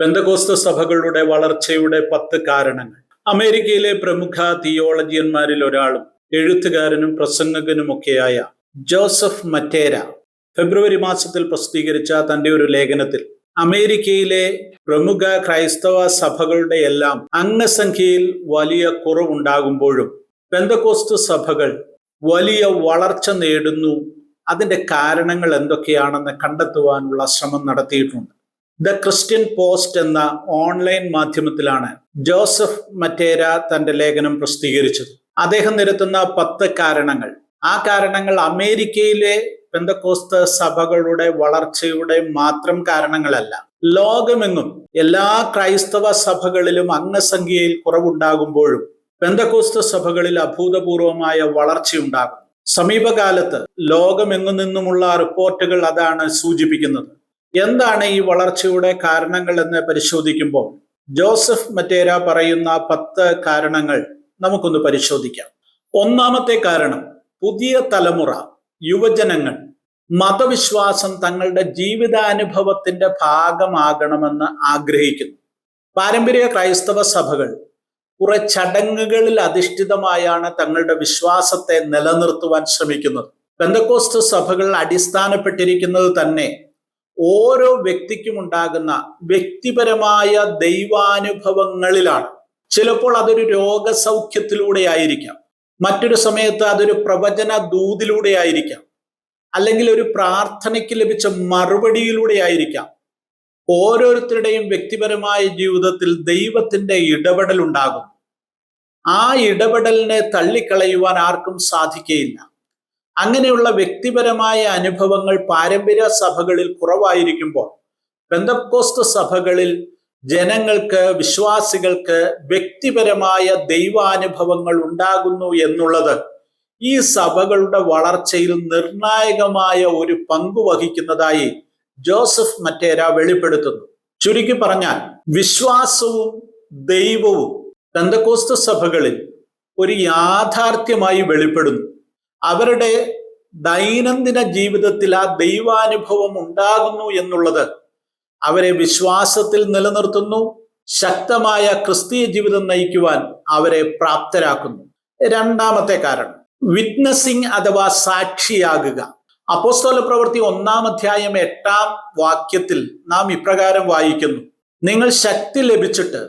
പെന്തക്കോസ്ത് സഭകളുടെ വളർച്ചയുടെ 10 കാരണങ്ങൾ. അമേരിക്കയിലെ പ്രമുഖ തിയോളജിയന്മാരിൽ ഒരാളും എഴുത്തുകാരനും പ്രസംഗകനുമൊക്കെയായ ജോസഫ് മറ്റേര ഫെബ്രുവരി മാസത്തിൽ പ്രസിദ്ധീകരിച്ച തന്റെ ഒരു ലേഖനത്തിൽ അമേരിക്കയിലെ പ്രമുഖ ക്രൈസ്തവ സഭകളുടെ എല്ലാം അംഗസംഖ്യയിൽ വലിയ കുറവുണ്ടാകുമ്പോഴും പെന്തക്കോസ്ത് സഭകൾ വലിയ വളർച്ച നേടുന്നു, അതിന്റെ കാരണങ്ങൾ എന്തൊക്കെയാണെന്ന് കണ്ടെത്തുവാനുള്ള ശ്രമം നടത്തിയിട്ടുണ്ട്. ദ ക്രിസ്ത്യൻ പോസ്റ്റ് എന്ന ഓൺലൈൻ മാധ്യമത്തിലാണ് ജോസഫ് മറ്റേര തന്റെ ലേഖനം പ്രസിദ്ധീകരിച്ചത്. അദ്ദേഹം നിരത്തുന്ന 10 കാരണങ്ങൾ, ആ കാരണങ്ങൾ അമേരിക്കയിലെ പെന്തക്കോസ്ത് സഭകളുടെ വളർച്ചയുടെ മാത്രം കാരണങ്ങളല്ല. ലോകമെങ്ങും എല്ലാ ക്രൈസ്തവ സഭകളിലും അംഗസംഖ്യയിൽ കുറവുണ്ടാകുമ്പോഴും പെന്തക്കോസ്ത് സഭകളിൽ അഭൂതപൂർവമായ വളർച്ചയുണ്ടാകും. സമീപകാലത്ത് ലോകമെങ്ങു നിന്നുമുള്ള റിപ്പോർട്ടുകൾ അതാണ് സൂചിപ്പിക്കുന്നത്. എന്താണ് ഈ വളർച്ചയുടെ കാരണങ്ങൾ എന്ന് പരിശോധിക്കുമ്പോൾ ജോസഫ് മറ്റേര പറയുന്ന 10 കാരണങ്ങൾ നമുക്കൊന്ന് പരിശോധിക്കാം. ഒന്നാമത്തെ കാരണം, പുതിയ തലമുറ, യുവജനങ്ങൾ മതവിശ്വാസം തങ്ങളുടെ ജീവിതാനുഭവത്തിന്റെ ഭാഗമാകണമെന്ന് ആഗ്രഹിക്കുന്നു. പാരമ്പര്യ ക്രൈസ്തവ സഭകൾ കുറെ ചടങ്ങുകളിൽ അധിഷ്ഠിതമായാണ് തങ്ങളുടെ വിശ്വാസത്തെ നിലനിർത്തുവാൻ ശ്രമിക്കുന്നത്. പെന്തക്കോസ്ത് സഭകൾ അടിസ്ഥാനപ്പെട്ടിരിക്കുന്നത് തന്നെ ഓരോ വ്യക്തിക്കും ഉണ്ടാകുന്ന വ്യക്തിപരമായ ദൈവാനുഭവങ്ങളിലാണ്. ചിലപ്പോൾ അതൊരു രോഗസൗഖ്യത്തിലൂടെ ആയിരിക്കാം, മറ്റൊരു സമയത്ത് അതൊരു പ്രവചന ദൂതിലൂടെ ആയിരിക്കാം, അല്ലെങ്കിൽ ഒരു പ്രാർത്ഥനയ്ക്ക് ലഭിച്ച മറുപടിയിലൂടെ ആയിരിക്കാം. ഓരോരുത്തരുടെയും വ്യക്തിപരമായ ജീവിതത്തിൽ ദൈവത്തിന്റെ ഇടപെടൽ ഉണ്ടാകും. ആ ഇടപെടലിനെ തള്ളിക്കളയുവാൻ ആർക്കും സാധിക്കുകയില്ല. അങ്ങനെയുള്ള വ്യക്തിപരമായ അനുഭവങ്ങൾ പാരമ്പര്യ സഭകളിൽ കുറവായിരിക്കുമ്പോൾ പെന്തക്കോസ്ത് സഭകളിൽ ജനങ്ങൾക്ക്, വിശ്വാസികൾക്ക് വ്യക്തിപരമായ ദൈവാനുഭവങ്ങൾ ഉണ്ടാകുന്നു എന്നുള്ളത് ഈ സഭകളുടെ വളർച്ചയിൽ നിർണായകമായ ഒരു പങ്ക് വഹിക്കുന്നതായി ജോസഫ് മറ്റേര വെളിപ്പെടുത്തുന്നു. ചുരുക്കി പറഞ്ഞാൽ വിശ്വാസവും ദൈവവും പെന്തക്കോസ്ത് സഭകളിൽ ഒരു യാഥാർത്ഥ്യമായി വെളിപ്പെടുന്നു. അവരുടെ ദൈനംദിന ജീവിതത്തിൽ ആ ദൈവാനുഭവം ഉണ്ടാകുന്നു എന്നുള്ളത് അവരെ വിശ്വാസത്തിൽ നിലനിർത്തുന്നു, ശക്തമായ ക്രിസ്തീയ ജീവിതം നയിക്കുവാൻ അവരെ പ്രാപ്തരാക്കുന്നു. രണ്ടാമത്തെ കാരണം, വിറ്റ്നസിംഗ് അഥവാ സാക്ഷിയാകുക. അപ്പോസ്തല പ്രവൃത്തി 1-ാം അധ്യായം 8-ാം വാക്യത്തിൽ നാം ഇപ്രകാരം വായിക്കുന്നു: നിങ്ങൾ ശക്തി ലഭിച്ചിട്ട്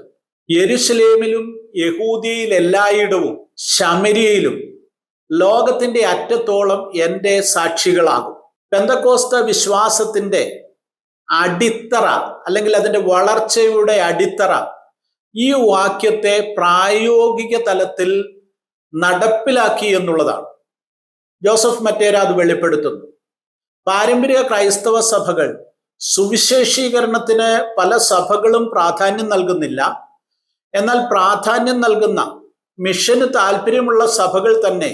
യെരുശലേമിലും യഹൂദിയയിൽ എല്ലായിടവും ശമര്യയിലും ലോകത്തിന്റെ അറ്റത്തോളം എൻ്റെ സാക്ഷികളാകും. പെന്തക്കോസ്ത് വിശ്വാസത്തിന്റെ അടിത്തറ, അല്ലെങ്കിൽ അതിന്റെ വളർച്ചയുടെ അടിത്തറ, ഈ വാക്യത്തെ പ്രായോഗിക തലത്തിൽ നടപ്പിലാക്കി എന്നുള്ളതാണ്. ജോസഫ് മറ്റേര അത് വെളിപ്പെടുത്തുന്നു. പാരമ്പര്യ ക്രൈസ്തവ സഭകൾ സുവിശേഷീകരണത്തിന് പല സഭകളും പ്രാധാന്യം നൽകുന്നില്ല. എന്നാൽ പ്രാധാന്യം നൽകുന്ന, മിഷന് താല്പര്യമുള്ള സഭകൾ തന്നെ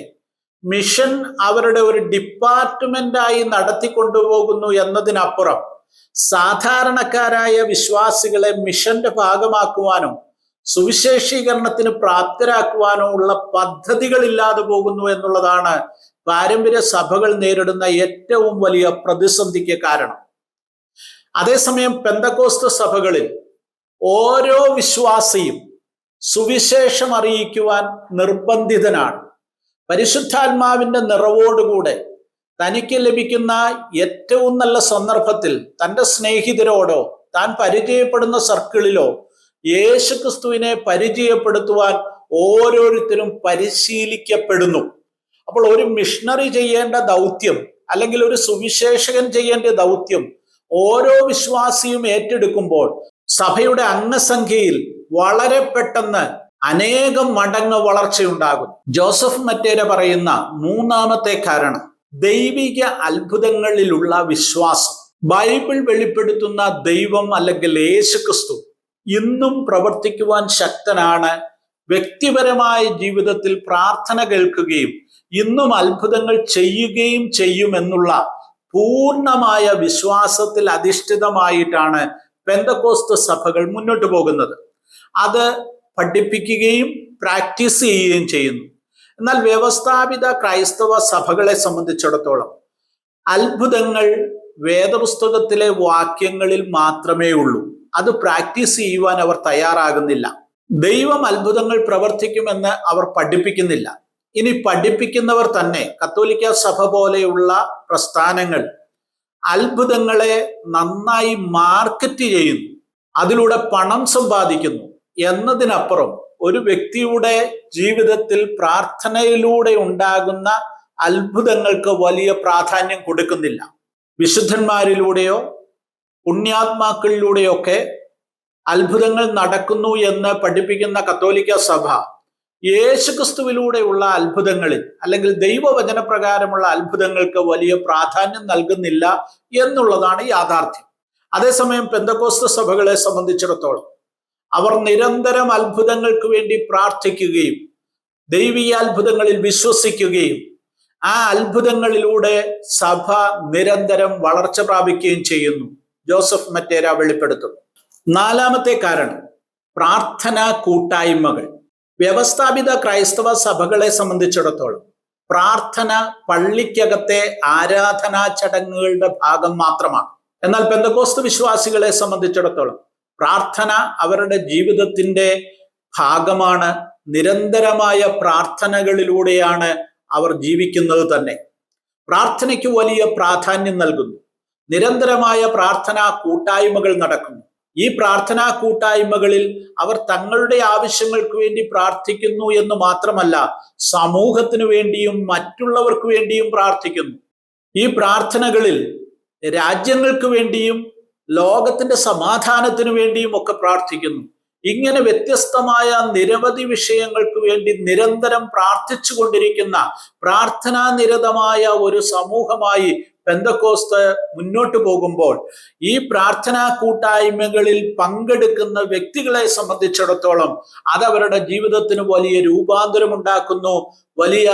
മിഷൻ അവരുടെ ഒരു ഡിപ്പാർട്ട്മെന്റായി നടത്തിക്കൊണ്ടുപോകുന്നു എന്നതിനപ്പുറം സാധാരണക്കാരായ വിശ്വാസികളെ മിഷന്റെ ഭാഗമാക്കുവാനോ സുവിശേഷീകരണത്തിന് പ്രാപ്തരാക്കുവാനോ ഉള്ള പദ്ധതികളില്ലാതെ പോകുന്നു എന്നുള്ളതാണ് പാരമ്പര്യ സഭകൾ നേരിടുന്ന ഏറ്റവും വലിയ പ്രതിസന്ധിക്ക് കാരണം. അതേസമയം പെന്തക്കോസ്ത് സഭകളിൽ ഓരോ വിശ്വാസിയും സുവിശേഷം അറിയിക്കുവാൻ നിർബന്ധിതനാണ്. പരിശുദ്ധാത്മാവിന്റെ നിറവോടുകൂടെ തനിക്ക് ലഭിക്കുന്ന ഏറ്റവും നല്ല സന്ദർഭത്തിൽ തൻ്റെ സ്നേഹിതരോടോ താൻ പരിചയപ്പെടുന്ന സർക്കിളിലോ യേശുക്രിസ്തുവിനെ പരിചയപ്പെടുത്തുവാൻ ഓരോരുത്തരും പരിശീലിക്കപ്പെടുന്നു. അപ്പോൾ ഒരു മിഷണറി ചെയ്യേണ്ട ദൗത്യം, അല്ലെങ്കിൽ ഒരു സുവിശേഷകൻ ചെയ്യേണ്ട ദൗത്യം ഓരോ വിശ്വാസിയും ഏറ്റെടുക്കുമ്പോൾ സഭയുടെ അംഗസംഖ്യയിൽ വളരെ പെട്ടെന്ന് അനേകം മടങ്ങ് വളർച്ചയുണ്ടാകും. ജോസഫ് മറ്റേര പറയുന്ന 3-ാമത്തെ കാരണം, ദൈവിക അത്ഭുതങ്ങളിലുള്ള വിശ്വാസം. ബൈബിൾ വെളിപ്പെടുത്തുന്ന ദൈവം, അല്ലെങ്കിൽ യേശുക്രിസ്തു ഇന്നും പ്രവർത്തിക്കുവാൻ ശക്തനാണ്. വ്യക്തിപരമായ ജീവിതത്തിൽ പ്രാർത്ഥന കേൾക്കുകയും ഇന്നും അത്ഭുതങ്ങൾ ചെയ്യുകയും ചെയ്യുമെന്നുള്ള പൂർണ്ണമായ വിശ്വാസത്തിൽ അധിഷ്ഠിതമായിട്ടാണ് പെന്തക്കോസ്ത് സഭകൾ മുന്നോട്ട് പോകുന്നത്. അത് പഠിപ്പിക്കുകയും പ്രാക്ടീസ് ചെയ്യുകയും ചെയ്യുന്നു. എന്നാൽ വ്യവസ്ഥാപിത ക്രൈസ്തവ സഭകളെ സംബന്ധിച്ചിടത്തോളം അത്ഭുതങ്ങൾ വേദപുസ്തകത്തിലെ വാക്യങ്ങളിൽ മാത്രമേ ഉള്ളൂ. അത് പ്രാക്ടീസ് ചെയ്യുവാൻ അവർ തയ്യാറാകുന്നില്ല. ദൈവം അത്ഭുതങ്ങൾ പ്രവർത്തിക്കുമെന്ന് അവർ പഠിപ്പിക്കുന്നില്ല. ഇനി പഠിപ്പിക്കുന്നവർ തന്നെ കത്തോലിക്ക സഭ പോലെയുള്ള പ്രസ്ഥാനങ്ങൾ അത്ഭുതങ്ങളെ നന്നായി മാർക്കറ്റ് ചെയ്യുന്നു, അതിലൂടെ പണം സമ്പാദിക്കുന്നു എന്നതിനപ്പുറം ഒരു വ്യക്തിയുടെ ജീവിതത്തിൽ പ്രാർത്ഥനയിലൂടെ ഉണ്ടാകുന്ന അത്ഭുതങ്ങൾക്ക് വലിയ പ്രാധാന്യം കൊടുക്കുന്നില്ല. വിശുദ്ധന്മാരിലൂടെയോ പുണ്യാത്മാക്കളിലൂടെയോ ഒക്കെ അത്ഭുതങ്ങൾ നടക്കുന്നു എന്ന് പഠിപ്പിക്കുന്ന കത്തോലിക്ക സഭ യേശുക്രിസ്തുവിലൂടെയുള്ള അത്ഭുതങ്ങളിൽ അല്ലെങ്കിൽ ദൈവവചനപ്രകാരമുള്ള അത്ഭുതങ്ങൾക്ക് വലിയ പ്രാധാന്യം നൽകുന്നില്ല എന്നുള്ളതാണ് യാഥാർത്ഥ്യം. അതേസമയം പെന്തക്കോസ്ത് സഭകളെ സംബന്ധിച്ചിടത്തോളം അവർ നിരന്തരം അത്ഭുതങ്ങൾക്ക് വേണ്ടി പ്രാർത്ഥിക്കുകയും ദൈവീയ അത്ഭുതങ്ങളിൽ വിശ്വസിക്കുകയും ആ അത്ഭുതങ്ങളിലൂടെ സഭ നിരന്തരം വളർച്ച പ്രാപിക്കുകയും ചെയ്യുന്നു. ജോസഫ് മറ്റേര വെളിപ്പെടുത്തുന്നു. നാലാമത്തെ കാരണം പ്രാർത്ഥനാ കൂട്ടായ്മകൾ. വ്യവസ്ഥാപിത ക്രൈസ്തവ സഭകളെ സംബന്ധിച്ചിടത്തോളം പ്രാർത്ഥന പള്ളിക്കകത്തെ ആരാധനാ ചടങ്ങുകളുടെ ഭാഗം മാത്രമാണ്. എന്നാൽ പെന്തക്കോസ്ത് വിശ്വാസികളെ സംബന്ധിച്ചിടത്തോളം പ്രാർത്ഥന അവരുടെ ജീവിതത്തിന്റെ ഭാഗമാണ്. നിരന്തരമായ പ്രാർത്ഥനകളിലൂടെയാണ് അവർ ജീവിക്കുന്നത് തന്നെ. പ്രാർത്ഥനയ്ക്ക് വലിയ പ്രാധാന്യം നൽകുന്നു. നിരന്തരമായ പ്രാർത്ഥനാ കൂട്ടായ്മകൾ നടക്കുന്നു. ഈ പ്രാർത്ഥനാ കൂട്ടായ്മകളിൽ അവർ തങ്ങളുടെ ആവശ്യങ്ങൾക്ക് വേണ്ടി പ്രാർത്ഥിക്കുന്നു എന്ന് മാത്രമല്ല, സമൂഹത്തിനു വേണ്ടിയും മറ്റുള്ളവർക്ക് വേണ്ടിയും പ്രാർത്ഥിക്കുന്നു. ഈ പ്രാർത്ഥനകളിൽ രാജ്യങ്ങൾക്ക് വേണ്ടിയും ലോകത്തിന്റെ സമാധാനത്തിനു വേണ്ടിയും ഒക്കെ പ്രാർത്ഥിക്കുന്നു. ഇങ്ങനെ വ്യത്യസ്തമായ നിരവധി വിഷയങ്ങൾക്ക് വേണ്ടി നിരന്തരം പ്രാർത്ഥിച്ചു കൊണ്ടിരിക്കുന്ന പ്രാർത്ഥനാ നിരതമായ ഒരു സമൂഹമായി പെന്തക്കോസ്ത് മുന്നോട്ട് പോകുമ്പോൾ ഈ പ്രാർത്ഥനാ കൂട്ടായ്മകളിൽ പങ്കെടുക്കുന്ന വ്യക്തികളെ സംബന്ധിച്ചിടത്തോളം അതവരുടെ ജീവിതത്തിന് വലിയ രൂപാന്തരം ഉണ്ടാക്കുന്നു, വലിയ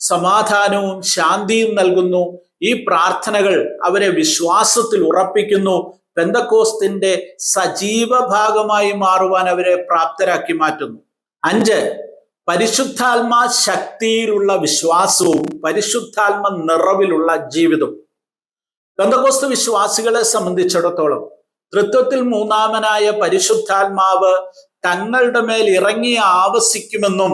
സമാധാനവും ശാന്തിയും നൽകുന്നു. ഈ പ്രാർത്ഥനകൾ അവരെ വിശ്വാസത്തിൽ ഉറപ്പിക്കുന്നു. പെന്തക്കോസ്തിന്റെ സജീവ ഭാഗമായി മാറുവാൻ അവരെ പ്രാപ്തരാക്കി മാറ്റുന്നു. 5, പരിശുദ്ധാത്മ ശക്തിയിലുള്ള വിശ്വാസവും പരിശുദ്ധാത്മ നിറവിലുള്ള ജീവിതവും. പെന്തക്കോസ്ത് വിശ്വാസികളെ സംബന്ധിച്ചിടത്തോളം തൃത്വത്തിൽ മൂന്നാമനായ പരിശുദ്ധാത്മാവ് തങ്ങളുടെ മേൽ ഇറങ്ങി ആവസിക്കുമെന്നും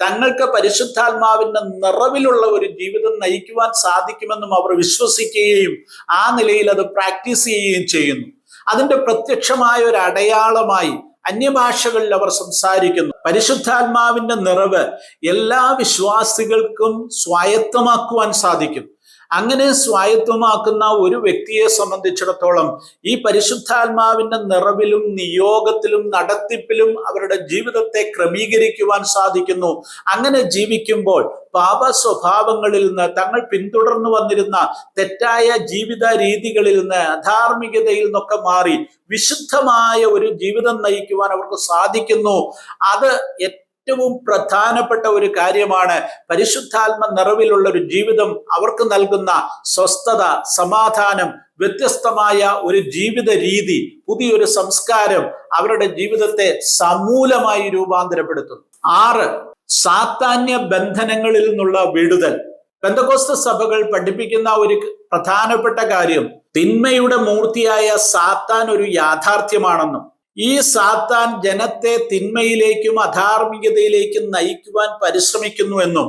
തങ്ങൾക്ക് പരിശുദ്ധാത്മാവിന്റെ നിറവിലുള്ള ഒരു ജീവിതം നയിക്കുവാൻ സാധിക്കുമെന്നും അവർ വിശ്വസിക്കുകയും ആ നിലയിൽ അത് പ്രാക്ടീസ് ചെയ്യുകയും ചെയ്യുന്നു. അതിന്റെ പ്രത്യക്ഷമായ ഒരു അടയാളമായി അന്യഭാഷകളിൽ അവർ സംസാരിക്കുന്നു. പരിശുദ്ധാത്മാവിന്റെ നിറവ് എല്ലാ വിശ്വാസികൾക്കും സ്വായത്തമാക്കുവാൻ സാധിക്കും. അങ്ങനെ സ്വായത്തമാക്കുന്ന ഒരു വ്യക്തിയെ സംബന്ധിച്ചിടത്തോളം ഈ പരിശുദ്ധാത്മാവിന്റെ നിറവിലും നിയോഗത്തിലും നടത്തിപ്പിലും അവരുടെ ജീവിതത്തെ ക്രമീകരിക്കുവാൻ സാധിക്കുന്നു. അങ്ങനെ ജീവിക്കുമ്പോൾ പാപ സ്വഭാവങ്ങളിൽ നിന്ന്, തങ്ങൾ പിന്തുടർന്നു വന്നിരുന്ന തെറ്റായ ജീവിത രീതികളിൽ നിന്ന്, അധാർമികതയിൽ നിന്നൊക്കെ മാറി വിശുദ്ധമായ ഒരു ജീവിതം നയിക്കുവാൻ അവർക്ക് സാധിക്കുന്നു. അത് ഏറ്റവും പ്രധാനപ്പെട്ട ഒരു കാര്യമാണ്. പരിശുദ്ധാത്മ നിറവിലുള്ള ഒരു ജീവിതം അവർക്ക് നൽകുന്ന സ്വസ്ഥത, സമാധാനം, വ്യത്യസ്തമായ ഒരു ജീവിത രീതി, പുതിയൊരു സംസ്കാരം അവരുടെ ജീവിതത്തെ സമൂലമായി രൂപാന്തരപ്പെടുത്തുന്നു. 6, സാത്താന്യ ബന്ധനങ്ങളിൽ നിന്നുള്ള വിടുതൽ. പെന്തക്കോസ്ത് സഭകൾ പഠിപ്പിക്കുന്ന ഒരു പ്രധാനപ്പെട്ട കാര്യം തിന്മയുടെ മൂർത്തിയായ സാത്താൻ ഒരു യാഥാർത്ഥ്യമാണെന്നും ഈ സാത്താൻ ജനത്തെ തിന്മയിലേക്കും അധാർമികതയിലേക്കും നയിക്കുവാൻ പരിശ്രമിക്കുന്നു എന്നും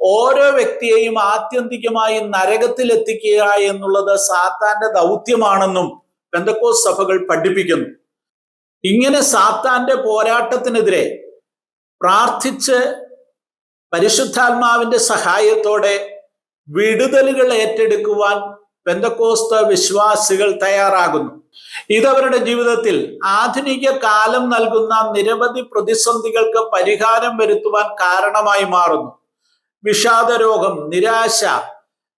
ഓരോ വ്യക്തിയെയും ആത്യന്തികമായി നരകത്തിൽ എത്തിക്കുക എന്നുള്ളത് സാത്താന്റെ ദൗത്യമാണെന്നും പെന്തക്കോസ്ത് സഭകൾ പഠിപ്പിക്കുന്നു. ഇങ്ങനെ സാത്താന്റെ പോരാട്ടത്തിനെതിരെ പ്രാർത്ഥിച്ച് പരിശുദ്ധാത്മാവിന്റെ സഹായത്തോടെ വിടുതലുകൾ ഏറ്റെടുക്കുവാൻ പെന്തക്കോസ്ത് വിശ്വാസികൾ തയ്യാറാകുന്നു. ഇതവരുടെ ജീവിതത്തിൽ ആധുനിക കാലം നൽകുന്ന നിരവധി പ്രതിസന്ധികൾക്ക് പരിഹാരം വരുത്തുവാൻ കാരണമായി മാറുന്നു. വിഷാദരോഗം, നിരാശ,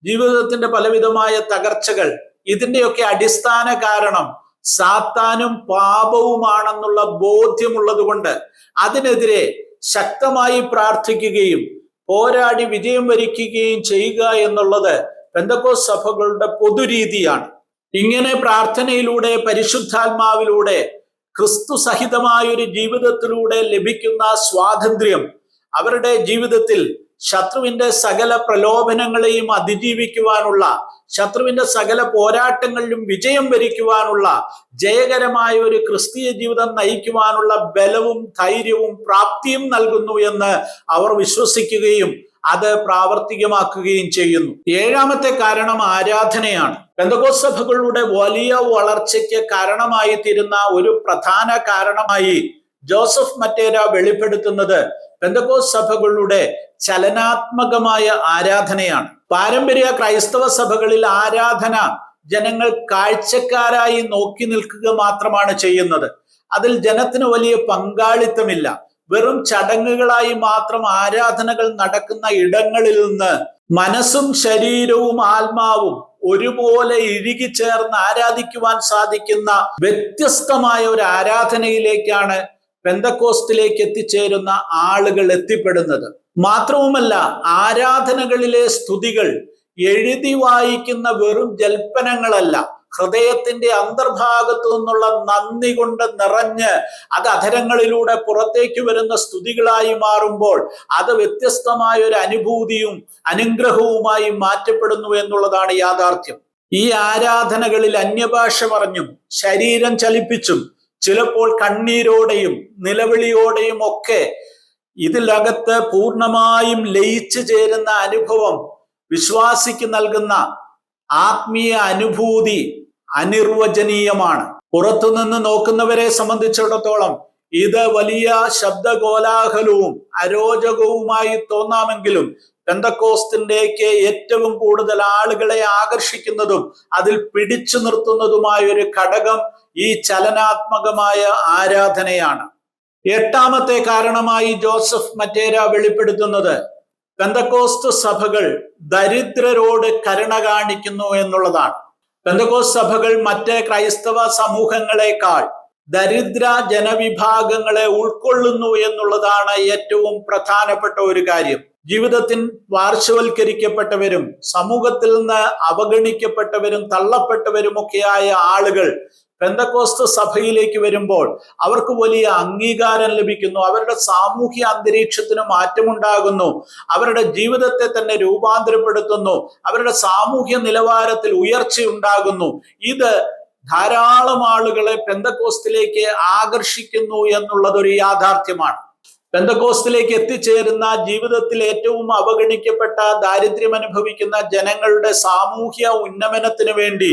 ജീവിതത്തിന്റെ പലവിധമായ തകർച്ചകൾ, ഇതിന്റെയൊക്കെ അടിസ്ഥാന കാരണം സാത്താനും പാപവുമാണെന്നുള്ള ബോധ്യമുള്ളത് കൊണ്ട് അതിനെതിരെ ശക്തമായി പ്രാർത്ഥിക്കുകയും പോരാടി വിജയം വരിക്കുകയും ചെയ്യുക എന്നുള്ളത് പെന്തക്കോസ്ത് സഭകളുടെ പൊതുരീതിയാണ്. ഇങ്ങനെ പ്രാർത്ഥനയിലൂടെ, പരിശുദ്ധാത്മാവിലൂടെ, ക്രിസ്തു സഹിതമായ ഒരു ജീവിതത്തിലൂടെ ലഭിക്കുന്ന സ്വാതന്ത്ര്യം അവരുടെ ജീവിതത്തിൽ ശത്രുവിന്റെ സകല പ്രലോഭനങ്ങളെയും അതിജീവിക്കുവാനുള്ള, ശത്രുവിന്റെ സകല പോരാട്ടങ്ങളിലും വിജയം വരിക്കുവാനുള്ള, ജയകരമായ ഒരു ക്രിസ്തീയ ജീവിതം നയിക്കുവാനുള്ള ബലവും ധൈര്യവും പ്രാപ്തിയും നൽകുന്നു എന്ന് അവർ വിശ്വസിക്കുകയും അത് പ്രാവർത്തികമാക്കുകയും ചെയ്യുന്നു. ഏഴാമത്തെ കാരണം ആരാധനയാണ്. പെന്തക്കോസ്ത് സഭകളുടെ വലിയ വളർച്ചയ്ക്ക് കാരണമായി തീരുന്ന ഒരു പ്രധാന കാരണമായി ജോസഫ് മറ്റേര വെളിപ്പെടുത്തുന്നത് പെന്തക്കോസ്ത് സഭകളുടെ ചലനാത്മകമായ ആരാധനയാണ്. പാരമ്പര്യ ക്രൈസ്തവ സഭകളിൽ ആരാധന ജനങ്ങൾ കാഴ്ചക്കാരായി നോക്കി നിൽക്കുക മാത്രമാണ് ചെയ്യുന്നത്. അതിൽ ജനത്തിന് വലിയ പങ്കാളിത്തമില്ല. വെറും ചടങ്ങുകളായി മാത്രം ആരാധനകൾ നടക്കുന്ന ഇടങ്ങളിൽ നിന്ന് മനസ്സും ശരീരവും ആത്മാവും ഒരുപോലെ ഇഴുകിച്ചേർന്ന് ആരാധിക്കുവാൻ സാധിക്കുന്ന വ്യത്യസ്തമായ ഒരു ആരാധനയിലേക്കാണ് പെന്തക്കോസ്തിലേക്ക് എത്തിച്ചേരുന്ന ആളുകൾ എത്തിപ്പെടുന്നത്. മാത്രവുമല്ല, ആരാധനകളിലെ സ്തുതികൾ എഴുതി വായിക്കുന്ന വെറും ജൽപ്പനങ്ങളല്ല, ഹൃദയത്തിന്റെ അന്തർഭാഗത്തു നിന്നുള്ള നന്ദി കൊണ്ട് നിറഞ്ഞ് അത് അധരങ്ങളിലൂടെ പുറത്തേക്ക് വരുന്ന സ്തുതികളായി മാറുമ്പോൾ അത് വ്യത്യസ്തമായ ഒരു അനുഭൂതിയും അനുഗ്രഹവുമായി മാറ്റപ്പെടുന്നു എന്നുള്ളതാണ് യാഥാർത്ഥ്യം. ഈ ആരാധനകളിൽ അന്യഭാഷ പറഞ്ഞും ശരീരം ചലിപ്പിച്ചും ചിലപ്പോൾ കണ്ണീരോടെയും നിലവിളിയോടെയും ഒക്കെ ഇതിലകത്ത് പൂർണ്ണമായും ലയിച്ചു ചേരുന്ന അനുഭവം വിശ്വാസിക്ക് നൽകുന്ന ആത്മീയ അനുഭൂതി അനിർവചനീയമാണ്. പുറത്തുനിന്ന് നോക്കുന്നവരെ സംബന്ധിച്ചിടത്തോളം ഇത് വലിയ ശബ്ദകോലാഹലവും അരോചകവുമായി തോന്നാമെങ്കിലും പെന്തക്കോസ്തിന്റേക്ക് ഏറ്റവും കൂടുതൽ ആളുകളെ ആകർഷിക്കുന്നതും അതിൽ പിടിച്ചു നിർത്തുന്നതുമായ ഒരു ഘടകം ഈ ചലനാത്മകമായ ആരാധനയാണ്. എട്ടാമത്തെ കാരണമായി ജോസഫ് മറ്റേര വെളിപ്പെടുത്തുന്നത് പെന്തക്കോസ്ത് സഭകൾ ദരിദ്രരോട് കരുണ കാണിക്കുന്നു എന്നുള്ളതാണ്. പെന്തക്കോസ്ത് സഭകൾ മറ്റ് ക്രൈസ്തവ സമൂഹങ്ങളെക്കാൾ ദരിദ്ര ജനവിഭാഗങ്ങളെ ഉൾക്കൊള്ളുന്നു എന്നുള്ളതാണ് ഏറ്റവും പ്രധാനപ്പെട്ട ഒരു കാര്യം. ജീവിതത്തിൽ പാർശ്വവൽക്കരിക്കപ്പെട്ടവരും സമൂഹത്തിൽ നിന്ന് അവഗണിക്കപ്പെട്ടവരും തള്ളപ്പെട്ടവരുമൊക്കെയായ ആളുകൾ പെന്തക്കോസ്ത് സഭയിലേക്ക് വരുമ്പോൾ അവർക്ക് വലിയ അംഗീകാരം ലഭിക്കുന്നു. അവരുടെ സാമൂഹ്യ അന്തരീക്ഷത്തിന് മാറ്റമുണ്ടാകുന്നു. അവരുടെ ജീവിതത്തെ തന്നെ രൂപാന്തരപ്പെടുത്തുന്നു. അവരുടെ സാമൂഹ്യ നിലവാരത്തിൽ ഉയർച്ചയുണ്ടാകുന്നു. ഇത് ധാരാളം ആളുകളെ പെന്തക്കോസ്തിലേക്ക് ആകർഷിക്കുന്നു എന്നുള്ളതൊരു യാഥാർത്ഥ്യമാണ്. പെന്തക്കോസ്തിലേക്ക് എത്തിച്ചേരുന്ന ജീവിതത്തിൽ ഏറ്റവും അവഗണിക്കപ്പെട്ട, ദാരിദ്ര്യം അനുഭവിക്കുന്ന ജനങ്ങളുടെ സാമൂഹ്യ ഉന്നമനത്തിന് വേണ്ടി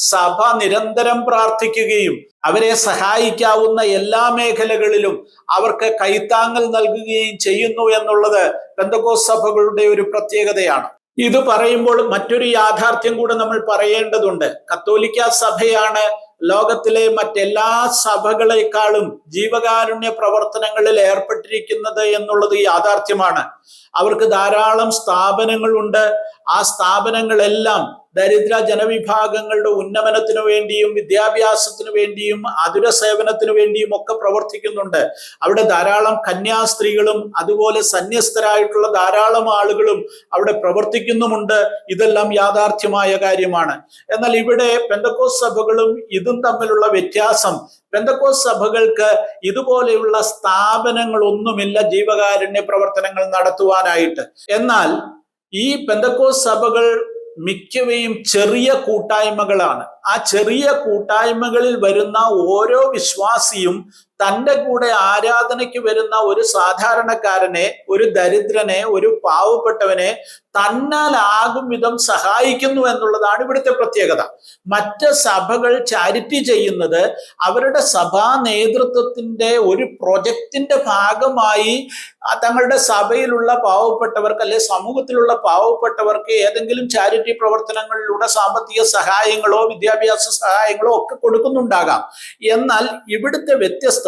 സഭ നിരന്തരം പ്രാർത്ഥിക്കുകയും അവരെ സഹായിക്കാവുന്ന എല്ലാ മേഖലകളിലും അവർക്ക് കൈത്താങ്ങൽ നൽകുകയും ചെയ്യുന്നു എന്നുള്ളത് പെന്തക്കോസ്ത് സഭകളുടെ ഒരു പ്രത്യേകതയാണ്. ഇത് പറയുമ്പോൾ മറ്റൊരു യാഥാർത്ഥ്യം കൂടെ നമ്മൾ പറയേണ്ടതുണ്ട്. കത്തോലിക്ക സഭയാണ് ലോകത്തിലെ മറ്റെല്ലാ സഭകളെക്കാളും ജീവകാരുണ്യ പ്രവർത്തനങ്ങളിൽ ഏർപ്പെട്ടിരിക്കുന്നത് എന്നുള്ളത് യാഥാർത്ഥ്യമാണ്. അവർക്ക് ധാരാളം സ്ഥാപനങ്ങളുണ്ട്. ആ സ്ഥാപനങ്ങളെല്ലാം ദരിദ്ര ജനവിഭാഗങ്ങളുടെ ഉന്നമനത്തിനു വേണ്ടിയും വിദ്യാഭ്യാസത്തിനു വേണ്ടിയും ആതുര സേവനത്തിനു വേണ്ടിയും ഒക്കെ പ്രവർത്തിക്കുന്നുണ്ട്. അവിടെ ധാരാളം കന്യാസ്ത്രീകളും അതുപോലെ സന്യസ്തരായിട്ടുള്ള ധാരാളം ആളുകളും അവിടെ പ്രവർത്തിക്കുന്നുമുണ്ട്. ഇതെല്ലാം യാഥാർത്ഥ്യമായ കാര്യമാണ്. എന്നാൽ ഇവിടെ പെന്തക്കോസ്ത് സഭകളും ഇതും തമ്മിലുള്ള വ്യത്യാസം, പെന്തക്കോസ്ത് സഭകൾക്ക് ഇതുപോലെയുള്ള സ്ഥാപനങ്ങളൊന്നുമില്ല ജീവകാരുണ്യ പ്രവർത്തനങ്ങൾ നടത്തുവാനായിട്ട്. എന്നാൽ ഈ പെന്തക്കോസ്ത് സഭകൾ മിക്കവയും ചെറിയ കൂട്ടായ്മകളാണ്. ആ ചെറിയ കൂട്ടായ്മകളിൽ വരുന്ന ഓരോ വിശ്വാസിയും തൻ്റെ കൂടെ ആരാധനയ്ക്ക് വരുന്ന ഒരു സാധാരണക്കാരനെ, ഒരു ദരിദ്രനെ, ഒരു പാവപ്പെട്ടവനെ തന്നാൽ ആകും വിധം സഹായിക്കുന്നു എന്നുള്ളതാണ് ഇവിടുത്തെ പ്രത്യേകത. മറ്റ് സഭകൾ ചാരിറ്റി ചെയ്യുന്നത് അവരുടെ സഭാ നേതൃത്വത്തിന്റെ ഒരു പ്രൊജക്റ്റിന്റെ ഭാഗമായി തങ്ങളുടെ സഭയിലുള്ള പാവപ്പെട്ടവർക്ക് അല്ലെ സമൂഹത്തിലുള്ള പാവപ്പെട്ടവർക്ക് ഏതെങ്കിലും ചാരിറ്റി പ്രവർത്തനങ്ങളിലൂടെ സാമ്പത്തിക സഹായങ്ങളോ വിദ്യാഭ്യാസ സഹായങ്ങളോ ഒക്കെ കൊടുക്കുന്നുണ്ടാകാം. എന്നാൽ ഇവിടുത്തെ വ്യത്യസ്തത,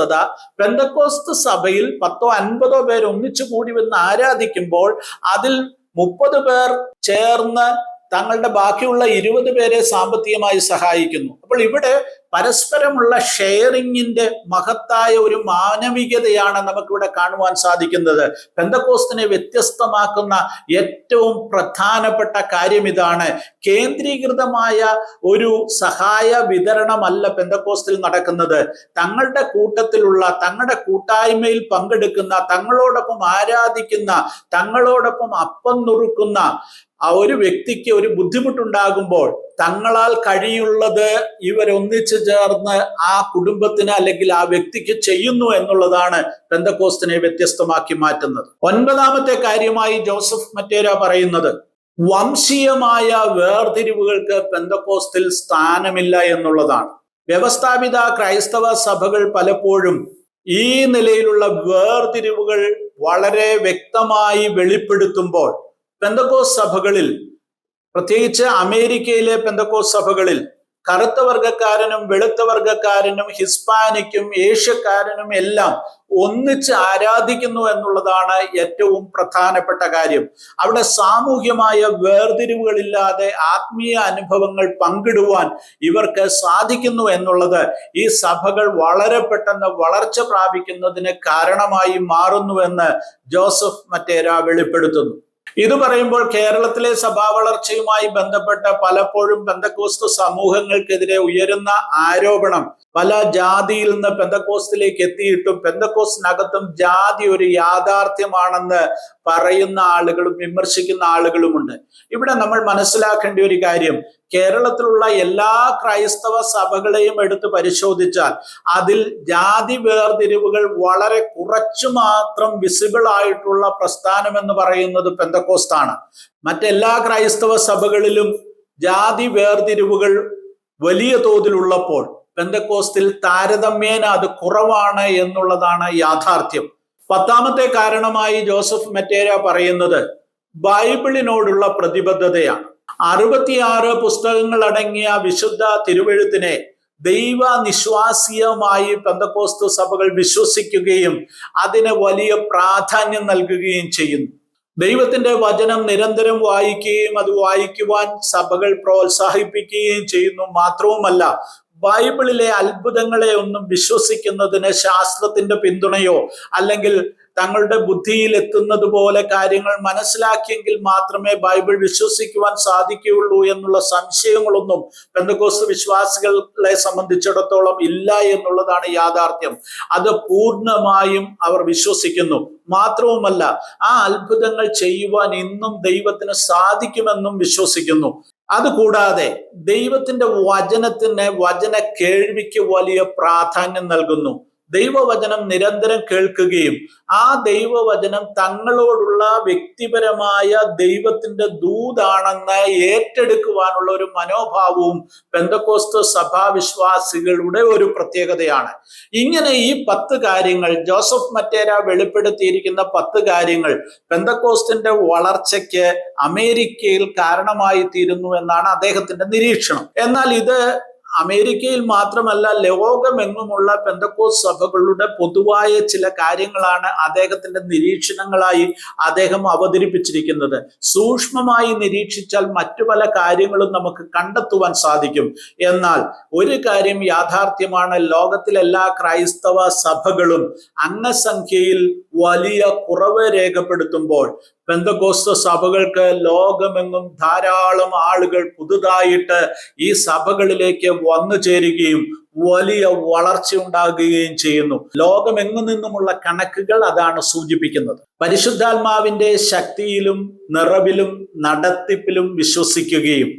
പെന്തക്കോസ്ത് സഭയിൽ 10-50 പേർ ഒന്നിച്ചു കൂടി വന്ന് ആരാധിക്കുമ്പോൾ അതിൽ 30 പേർ ചേർന്ന് തങ്ങളുടെ ബാക്കിയുള്ള 20 പേരെ സാമ്പത്തികമായി സഹായിക്കുന്നു. അപ്പോൾ ഇവിടെ പരസ്പരമുള്ള ഷെയറിങ്ങിന്റെ മഹത്തായ ഒരു മാനവികതയാണ് നമുക്കിവിടെ കാണുവാൻ സാധിക്കുന്നത്. പെന്തക്കോസ്തിനെ വ്യത്യസ്തമാക്കുന്ന ഏറ്റവും പ്രധാനപ്പെട്ട കാര്യം ഇതാണ്. കേന്ദ്രീകൃതമായ ഒരു സഹായ വിതരണമല്ല പെന്തക്കോസ്തിൽ നടക്കുന്നത്. തങ്ങളുടെ കൂട്ടത്തിലുള്ള, തങ്ങളുടെ കൂട്ടായ്മയിൽ പങ്കെടുക്കുന്ന, തങ്ങളോടൊപ്പം ആരാധിക്കുന്ന, തങ്ങളോടൊപ്പം അപ്പം നുറുക്കുന്ന ആ ഒരു വ്യക്തിക്ക് ഒരു ബുദ്ധിമുട്ടുണ്ടാകുമ്പോൾ തങ്ങളാൽ കഴിയുള്ളത് ഇവരൊന്നിച്ചു ചേർന്ന് ആ കുടുംബത്തിന് അല്ലെങ്കിൽ ആ വ്യക്തിക്ക് ചെയ്യുന്നു എന്നുള്ളതാണ് പെന്തക്കോസ്തിനെ വ്യത്യസ്തമാക്കി മാറ്റുന്നത്. 9ാമത്തെ കാര്യമായി ജോസഫ് മറ്റേര പറയുന്നത്, വംശീയമായ വേർതിരിവുകൾക്ക് പെന്തക്കോസ്തിൽ സ്ഥാനമില്ല എന്നുള്ളതാണ്. വ്യവസ്ഥാപിത ക്രൈസ്തവ സഭകൾ പലപ്പോഴും ഈ നിലയിലുള്ള വേർതിരിവുകൾ വളരെ വ്യക്തമായി വെളിപ്പെടുത്തുമ്പോൾ പെന്തക്കോസ്ത് സഭകളിൽ, പ്രത്യേകിച്ച് അമേരിക്കയിലെ പെന്തക്കോസ്ത് സഭകളിൽ കറുത്ത വർഗക്കാരനും വെളുത്ത വർഗക്കാരനും ഹിസ്പാനിക്കും ഏഷ്യക്കാരനും എല്ലാം ഒന്നിച്ച് ആരാധിക്കുന്നു എന്നുള്ളതാണ് ഏറ്റവും പ്രധാനപ്പെട്ട കാര്യം. അവിടെ സാമൂഹ്യമായ വേർതിരിവുകളില്ലാതെ ആത്മീയ അനുഭവങ്ങൾ പങ്കിടുവാൻ ഇവർക്ക് സാധിക്കുന്നു എന്നുള്ളത് ഈ സഭകൾ വളരെ പെട്ടെന്ന് വളർച്ച പ്രാപിക്കുന്നതിന് കാരണമായി മാറുന്നുവെന്ന് ജോസഫ് മറ്റേര വെളിപ്പെടുത്തുന്നു. ഇത് പറയുമ്പോൾ കേരളത്തിലെ സഭാ വളർച്ചയുമായി ബന്ധപ്പെട്ട പലപ്പോഴും പെന്തക്കോസ്ത് സമൂഹങ്ങൾക്കെതിരെ ഉയരുന്ന ആരോപണം, പല ജാതിയിൽ നിന്ന് പെന്തക്കോസ്തിലേക്ക് എത്തിയിട്ടും പെന്തക്കോസ്തിനകത്തും ജാതി ഒരു യാഥാർത്ഥ്യമാണെന്ന് പറയുന്ന ആളുകളും വിമർശിക്കുന്ന ആളുകളുമുണ്ട്. ഇവിടെ നമ്മൾ മനസ്സിലാക്കേണ്ട ഒരു കാര്യം, കേരളത്തിലുള്ള എല്ലാ ക്രൈസ്തവ സഭകളെയും എടുത്ത് പരിശോധിച്ചാൽ അതിൽ ജാതി വേർതിരിവുകൾ വളരെ കുറച്ചു മാത്രം വിസിബിൾ ആയിട്ടുള്ള പ്രസ്ഥാനം എന്ന് പറയുന്നത് പെന്തക്കോസ്താണ്. മറ്റെല്ലാ ക്രൈസ്തവ സഭകളിലും ജാതി വേർതിരിവുകൾ വലിയ തോതിലുള്ളപ്പോൾ പെന്തക്കോസ്തിൽ താരതമ്യേന അത് കുറവാണ് എന്നുള്ളതാണ് യാഥാർത്ഥ്യം. 10ാമത്തെ കാരണമായി ജോസഫ് മറ്റേര പറയുന്നത് ബൈബിളിനോടുള്ള പ്രതിബദ്ധതയാണ്. 66 പുസ്തകങ്ങൾ അടങ്ങിയ വിശുദ്ധ തിരുവെഴുത്തിനെ ദൈവനിശ്വാസീയമായി പെന്തക്കോസ്ത് സഭകൾ വിശ്വസിക്കുകയും അതിന് വലിയ പ്രാധാന്യം നൽകുകയും ചെയ്യുന്നു. ദൈവത്തിന്റെ വചനം നിരന്തരം വായിക്കുകയും അത് വായിക്കുവാൻ സഭകൾ പ്രോത്സാഹിപ്പിക്കുകയും ചെയ്യുന്നു. മാത്രവുമല്ല, ബൈബിളിലെ അത്ഭുതങ്ങളെ ഒന്നും വിശ്വസിക്കുന്നതിന് ശാസ്ത്രത്തിന്റെ പിന്തുണയോ അല്ലെങ്കിൽ തങ്ങളുടെ ബുദ്ധിയിൽ എത്തുന്നത് പോലെ കാര്യങ്ങൾ മനസ്സിലാക്കിയെങ്കിൽ മാത്രമേ ബൈബിൾ വിശ്വസിക്കുവാൻ സാധിക്കുകയുള്ളൂ എന്നുള്ള സംശയങ്ങളൊന്നും പെന്തക്കോസ്ത് വിശ്വാസികളെ സംബന്ധിച്ചിടത്തോളം ഇല്ല എന്നുള്ളതാണ് യാഥാർത്ഥ്യം. അത് പൂർണ്ണമായും അവർ വിശ്വസിക്കുന്നു. മാത്രവുമല്ല, ആ അത്ഭുതങ്ങൾ ചെയ്യുവാൻ ഇന്നും ദൈവത്തിന് സാധിക്കുമെന്നും വിശ്വസിക്കുന്നു. അതുകൂടാതെ ദൈവത്തിന്റെ വചനത്തിന്, വചന കേൾവിക്ക് വലിയ പ്രാധാന്യം നൽകുന്നു. ദൈവവചനം നിരന്തരം കേൾക്കുകയും ആ ദൈവവചനം തങ്ങളോടുള്ള വ്യക്തിപരമായ ദൈവത്തിന്റെ ദൂതാണെന്ന് ഏറ്റെടുക്കുവാനുള്ള ഒരു മനോഭാവവും പെന്തക്കോസ്ത് സഭാവിശ്വാസികളുടെ ഒരു പ്രത്യേകതയാണ്. ഇങ്ങനെ ഈ 10 കാര്യങ്ങൾ, ജോസഫ് മറ്റേര വെളിപ്പെടുത്തിയിരിക്കുന്ന 10 കാര്യങ്ങൾ പെന്തക്കോസ്തിന്റെ വളർച്ചയ്ക്ക് അമേരിക്കയിൽ കാരണമായി തീരുന്നു എന്നാണ് അദ്ദേഹത്തിന്റെ നിരീക്ഷണം. എന്നാൽ ഇത് അമേരിക്കയിൽ മാത്രമല്ല, ലോകമെങ്ങുമുള്ള പെന്തക്കോസ്ത് സഭകളുടെ പൊതുവായ ചില കാര്യങ്ങളാണ് അദ്ദേഹത്തിന്റെ നിരീക്ഷണങ്ങളായി അദ്ദേഹം അവതരിപ്പിച്ചിരിക്കുന്നത്. സൂക്ഷ്മമായി നിരീക്ഷിച്ചാൽ മറ്റു പല കാര്യങ്ങളും നമുക്ക് കണ്ടെത്തുവാൻ സാധിക്കും. എന്നാൽ ഒരു കാര്യം യാഥാർത്ഥ്യമാണ്, ലോകത്തിലെല്ലാ ക്രൈസ്തവ സഭകളും അംഗസംഖ്യയിൽ വലിയ കുറവ് രേഖപ്പെടുത്തുമ്പോൾ പെന്തക്കോസ്ത് സഭകൾക്ക് ലോകമെങ്ങും ധാരാളം ആളുകൾ പുതുതായിട്ട് ഈ സഭകളിലേക്ക് വന്നു ചേരുകയും വലിയ വളർച്ച ഉണ്ടാകുകയും ചെയ്യുന്നു. ലോകമെങ്ങു നിന്നുമുള്ള കണക്കുകൾ അതാണ് സൂചിപ്പിക്കുന്നത്. പരിശുദ്ധാത്മാവിന്റെ ശക്തിയിലും നിറവിലും നടത്തിപ്പിലും വിശ്വസിക്കുകയും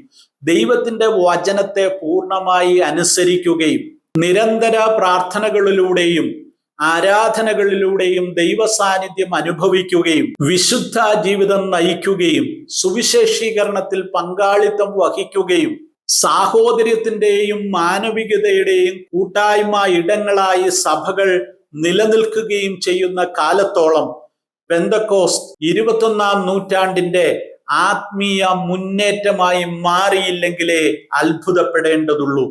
ദൈവത്തിന്റെ വചനത്തെ പൂർണ്ണമായി അനുസരിക്കുകയും നിരന്തര പ്രാർത്ഥനകളിലൂടെയും ആരാധനകളിലൂടെയും ദൈവ സാന്നിധ്യം അനുഭവിക്കുകയും വിശുദ്ധ ജീവിതം നയിക്കുകയും സുവിശേഷീകരണത്തിൽ പങ്കാളിത്തം വഹിക്കുകയും സാഹോദര്യത്തിന്റെയും മാനവികതയുടെയും കൂട്ടായ്മ ഇടങ്ങളായി സഭകൾ നിലനിൽക്കുകയും ചെയ്യുന്ന കാലത്തോളം പെന്തക്കോസ്ത് 21ാം നൂറ്റാണ്ടിന്റെ ആത്മീയ മുന്നേറ്റമായി മാറിയില്ലെങ്കിലേ അത്ഭുതപ്പെടേണ്ടതുള്ളൂ.